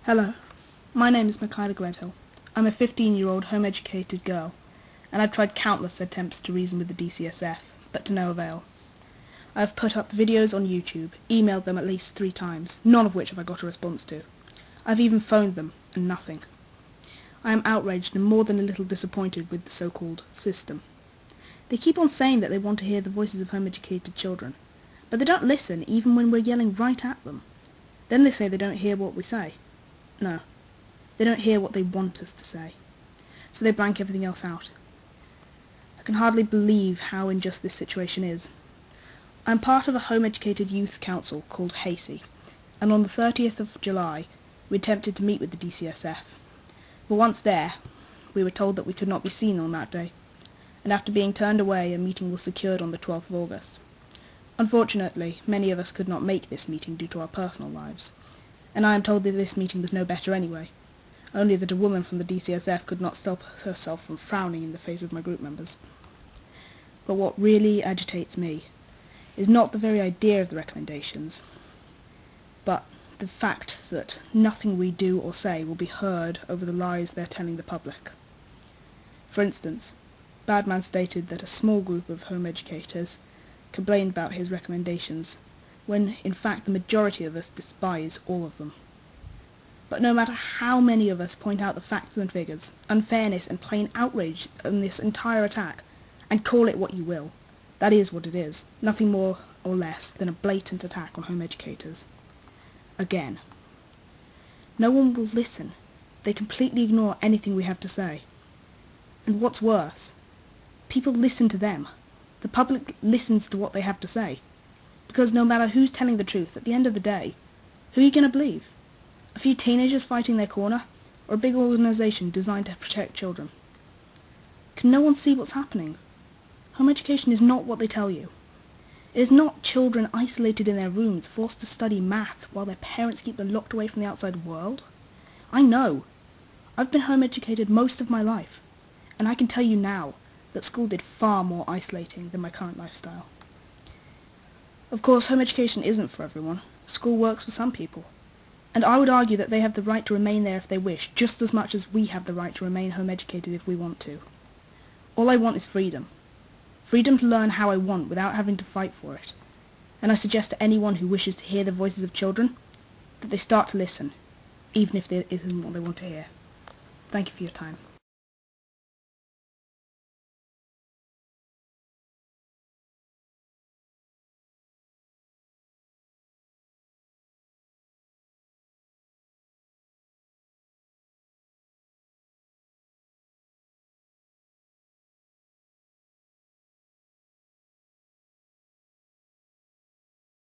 Hello, my name is Michaela Gledhill. I'm a 15-year-old home-educated girl, and I've tried countless attempts to reason with the DCSF, but to no avail. I have put up videos on YouTube, emailed them at least 3 times, none of which have I got a response to. I've even phoned them, and nothing. I am outraged and more than a little disappointed with the so-called system. They keep on saying that they want to hear the voices of home-educated children, but they don't listen even when we're yelling right at them. Then they say they don't hear what we say. No, they don't hear what they want us to say, so they blank everything else out. I can hardly believe how unjust this situation is. I'm part of a home-educated youth council called HACY, and on the 30th of July we attempted to meet with the DCSF. But once there, we were told that we could not be seen on that day, and after being turned away, a meeting was secured on the 12th of August. Unfortunately, many of us could not make this meeting due to our personal lives, and I am told that this meeting was no better anyway, only that a woman from the DCSF could not stop herself from frowning in the face of my group members. But what really agitates me is not the very idea of the recommendations, but the fact that nothing we do or say will be heard over the lies they're telling the public. For instance, Badman stated that a small group of home educators complained about his recommendations, when in fact the majority of us despise all of them. But no matter how many of us point out the facts and figures, unfairness and plain outrage in this entire attack, and call it what you will, that is what it is, nothing more or less than a blatant attack on home educators. Again. No one will listen. They completely ignore anything we have to say. And what's worse, people listen to them. The public listens to what they have to say. Because no matter who's telling the truth, at the end of the day, who are you going to believe? A few teenagers fighting their corner, or a big organisation designed to protect children? Can no one see what's happening? Home education is not what they tell you. It is not children isolated in their rooms, forced to study math while their parents keep them locked away from the outside world. I know. I've been home educated most of my life, and I can tell you now that school did far more isolating than my current lifestyle. Of course, home education isn't for everyone. School works for some people. And I would argue that they have the right to remain there if they wish, just as much as we have the right to remain home educated if we want to. All I want is freedom. Freedom to learn how I want without having to fight for it. And I suggest to anyone who wishes to hear the voices of children that they start to listen, even if it isn't what they want to hear. Thank you for your time.